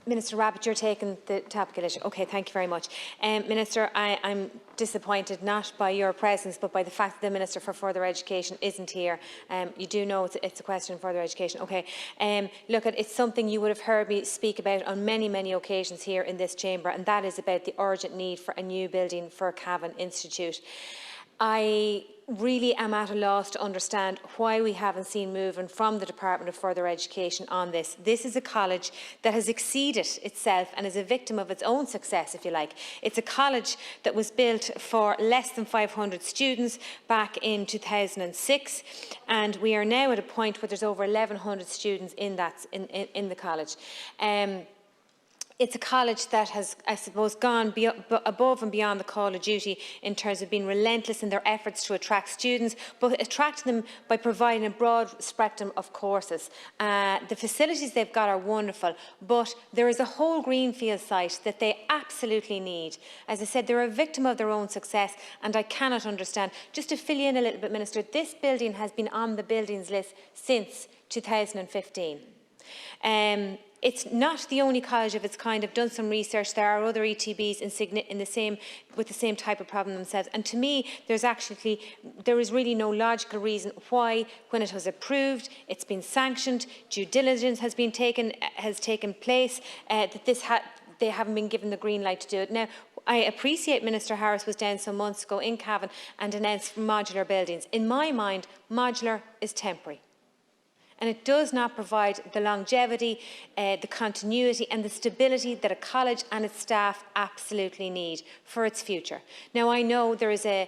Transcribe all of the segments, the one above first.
Minister Rabbit, you're taking the topical issue. Okay, thank you very much. Minister, I'm disappointed not by your presence but by the fact that the Minister for Further Education isn't here. You do know it's a question of further education. Okay, look, it's something you would have heard me speak about on many occasions here in this chamber, and that is about the urgent need for a new building for Cavan Institute. I really am at a loss to understand why we haven't seen movement from the Department of Further Education on this. This is a college that has exceeded itself and is a victim of its own success, if you like. It's a college that was built for less than 500 students back in 2006, and we are now at a point where there's over 1,100 students in the college. It's a college that has, I suppose, gone above and beyond the call of duty in terms of being relentless in their efforts to attract students, but attract them by providing a broad spectrum of courses. The facilities they've got are wonderful, but there is a whole greenfield site that they absolutely need. As I said, they're a victim of their own success, and I cannot understand. Just to fill you in a little bit, Minister, this building has been on the buildings list since 2015. It's not the only college of its kind. I've done some research. There are other ETBs with the same type of problem themselves. And to me, there is really no logical reason why, when it was approved, it's been sanctioned, due diligence has taken place, that they haven't been given the green light to do it. Now, I appreciate Minister Harris was down some months ago in Cavan and announced modular buildings. In my mind, modular is temporary. And it does not provide the longevity, the continuity and the stability that a college and its staff absolutely need for its future. Now, I know there is a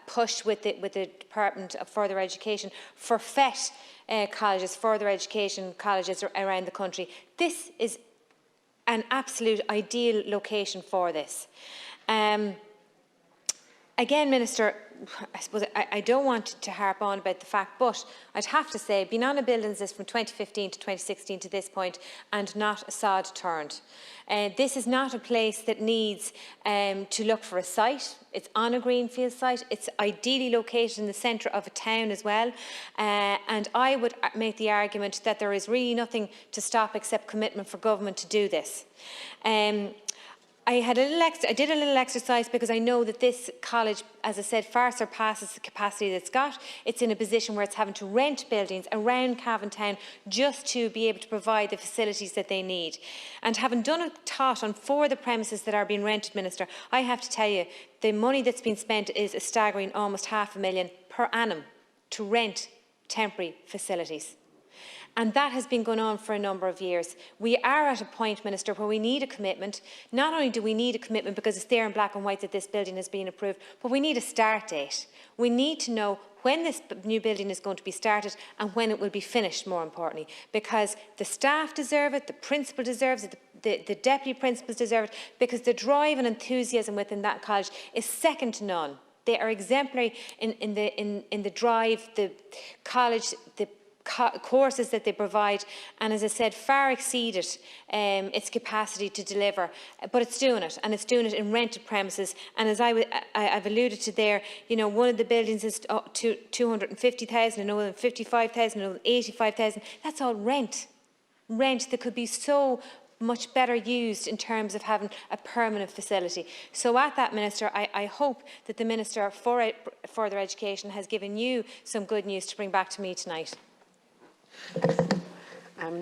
push with the Department of Further Education for FET colleges, further education colleges around the country. This is an absolute ideal location for this. Again, Minister, I suppose I don't want to harp on about the fact, but I'd have to say, been on a buildings list from 2015 to 2016 to this point, and not a sod turned. This is not a place that needs to look for a site. It's on a greenfield site. It's ideally located in the centre of a town as well. And I would make the argument that there is really nothing to stop except commitment for government to do this. I did a little exercise because I know that this college, as I said, far surpasses the capacity that it's got. It's in a position where it's having to rent buildings around Cavan Town just to be able to provide the facilities that they need. And having done a tot on 4 of the premises that are being rented, Minister, I have to tell you, the money that's been spent is a staggering almost £500,000 per annum to rent temporary facilities. And that has been going on for a number of years. We are at a point, Minister, where we need a commitment. Not only do we need a commitment because it's there in black and white that this building has been approved, but we need a start date. We need to know when this new building is going to be started and when it will be finished, more importantly, because the staff deserve it, the principal deserves it, the deputy principals deserve it, because the drive and enthusiasm within that college is second to none. They are exemplary in the drive, the college, the courses that they provide, and as I said, far exceeded its capacity to deliver. But it's doing it, and it's doing it in rented premises. And as I've alluded to there, you know, one of the buildings is to 250,000, another than 55,000, another than 85,000. That's all rent that could be so much better used in terms of having a permanent facility. So at that, Minister, I hope that the Minister for Further Education has given you some good news to bring back to me tonight.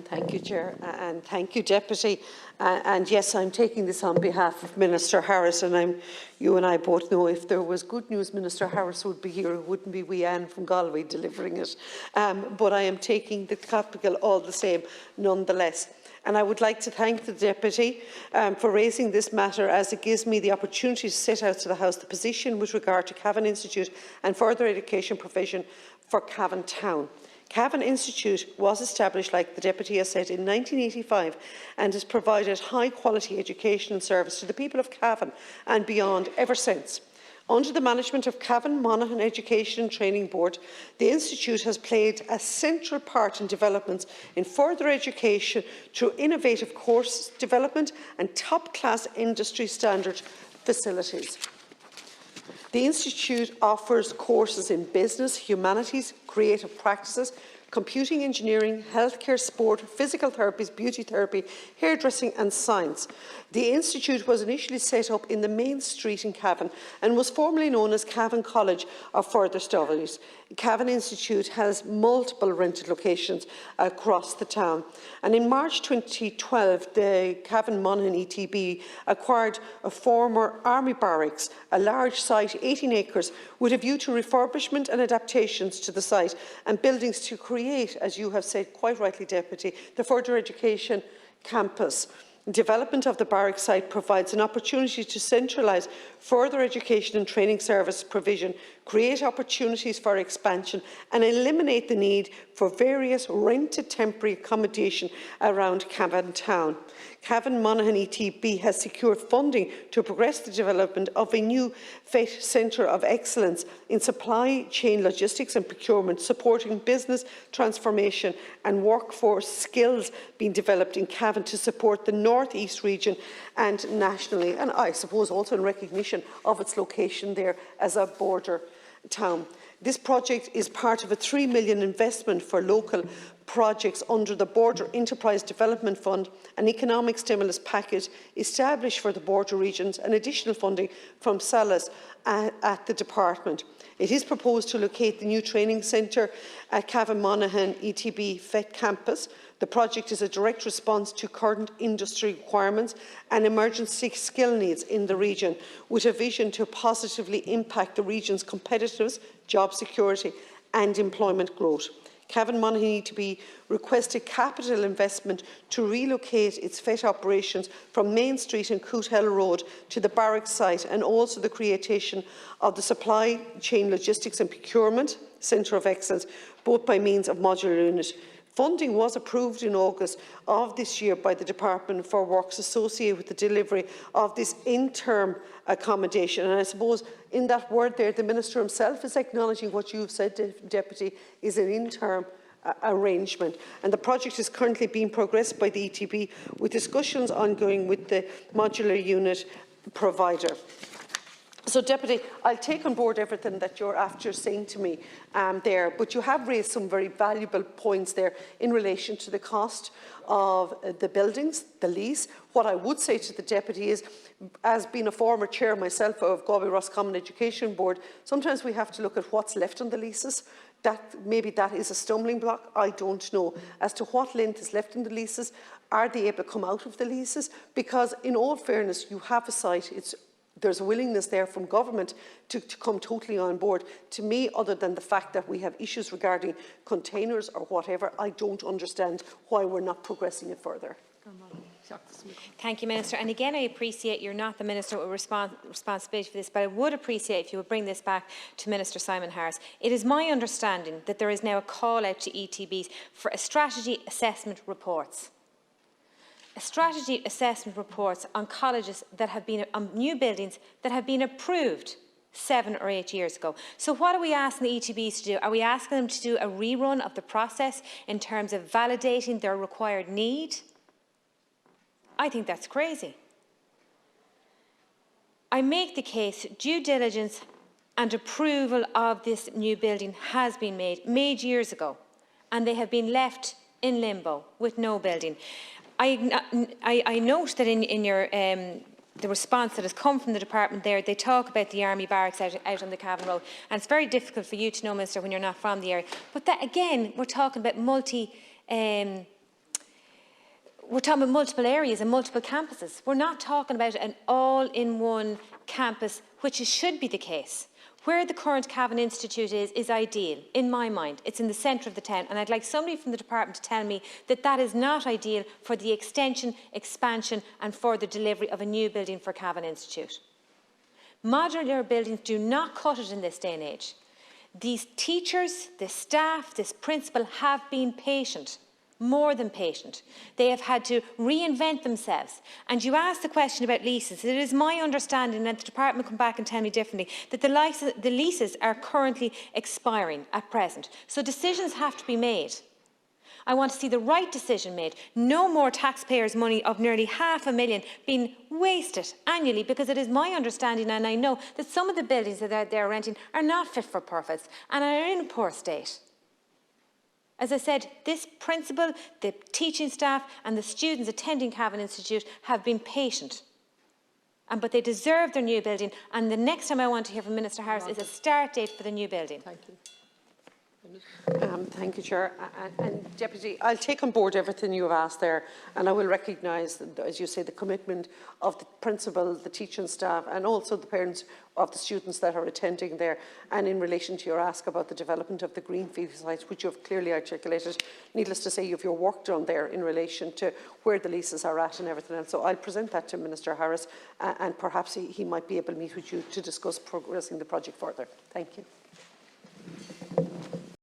Thank you, Chair, and thank you, Deputy. And yes, I'm taking this on behalf of Minister Harris, and you and I both know if there was good news, Minister Harris would be here. It wouldn't be wee Anne from Galway delivering it. But I am taking the topical all the same, nonetheless. And I would like to thank the Deputy for raising this matter, as it gives me the opportunity to set out to the House the position with regard to Cavan Institute and further education provision for Cavan Town. Cavan Institute was established, like the Deputy has said, in 1985 and has provided high-quality education and service to the people of Cavan and beyond ever since. Under the management of Cavan Monaghan Education and Training Board, the Institute has played a central part in developments in further education through innovative course development and top-class industry standard facilities. The Institute offers courses in business, humanities, creative practices, computing engineering, healthcare, sport, physical therapies, beauty therapy, hairdressing and science. The institute was initially set up in the main street in Cavan and was formerly known as Cavan College of Further Studies. Cavan Institute has multiple rented locations across the town. And in March 2012, the Cavan Monaghan ETB acquired a former army barracks, a large site, 18 acres, with a view to refurbishment and adaptations to the site and buildings to create, as you have said quite rightly, Deputy, the further education campus. Development of the barrack site provides an opportunity to centralise further education and training service provision, create opportunities for expansion and eliminate the need for various rented temporary accommodation around Cavan town. Cavan Monaghan ETB has secured funding to progress the development of a new FET Centre of Excellence in supply chain logistics and procurement, supporting business transformation and workforce skills being developed in Cavan to support the North East region and nationally, and I suppose also in recognition of its location there as a border town. This project is part of a €3 million investment for local projects under the Border Enterprise Development Fund, an economic stimulus package established for the border regions and additional funding from SALAS at the department. It is proposed to locate the new training centre at Cavan Monaghan ETB FET campus. The project is a direct response to current industry requirements and emergency skill needs in the region, with a vision to positively impact the region's competitiveness, job security and employment growth. Cavan Monaghan ETB requested capital investment to relocate its FET operations from Main Street and Coothell Road to the barracks site, and also the creation of the Supply Chain Logistics and Procurement Centre of Excellence, both by means of modular unit. Funding was approved in August of this year by the Department for Works associated with the delivery of this interim accommodation. And I suppose in that word there, the Minister himself is acknowledging what you've said, Deputy, is an interim arrangement. And the project is currently being progressed by the ETB, with discussions ongoing with the modular unit provider. So, Deputy, I'll take on board everything that you're after saying to me there, but you have raised some very valuable points there in relation to the cost of the buildings, the lease. What I would say to the Deputy is, as being a former chair myself of Galway Roscommon Education Board, sometimes we have to look at what's left on the leases. Maybe that is a stumbling block, I don't know, as to what length is left in the leases. Are they able to come out of the leases? Because in all fairness, you have a site, there's a willingness there from government to come totally on board. To me, other than the fact that we have issues regarding containers or whatever, I don't understand why we're not progressing it further. Thank you, Minister. And again, I appreciate you're not the Minister with responsibility for this, but I would appreciate if you would bring this back to Minister Simon Harris. It is my understanding that there is now a call out to ETBs for a strategy assessment reports. Strategy assessment reports on colleges that have been, on new buildings that have been approved 7 or 8 years ago. So what are we asking the ETBs to do? Are we asking them to do a rerun of the process in terms of validating their required need? I think that's crazy. I make the case due diligence and approval of this new building has been made years ago, and they have been left in limbo with no building. I note that in your the response that has come from the department there, they talk about the army barracks out on the Cavan Road, and it's very difficult for you to know, Minister, when you're not from the area. But that again, we're talking about multiple areas and multiple campuses. We're not talking about an all-in-one campus, which should be the case. Where the current Cavan Institute is ideal, in my mind. It's in the centre of the town, and I'd like somebody from the department to tell me that that is not ideal for the extension, expansion and further delivery of a new building for Cavan Institute. Modular buildings do not cut it in this day and age. These teachers, this staff, this principal have been patient. More than patient. They have had to reinvent themselves. And you asked the question about leases. It is my understanding, and the department come back and tell me differently, that the leases are currently expiring at present. So decisions have to be made. I want to see the right decision made. No more taxpayers' money of nearly $500,000 being wasted annually, because it is my understanding, and I know, that some of the buildings that they're renting are not fit for purpose and are in a poor state. As I said, this principal, the teaching staff and the students attending Cavan Institute have been patient. But they deserve their new building, and the next time I want to hear from Minister Harris is a start date for the new building. Thank you. Thank you, Chair. And Deputy, I'll take on board everything you have asked there, and I will recognise, as you say, the commitment of the principal, the teaching staff, and also the parents of the students that are attending there. And in relation to your ask about the development of the greenfield sites, which you have clearly articulated, needless to say, you have your work done there in relation to where the leases are at and everything else. So I'll present that to Minister Harris, and perhaps he might be able to meet with you to discuss progressing the project further. Thank you.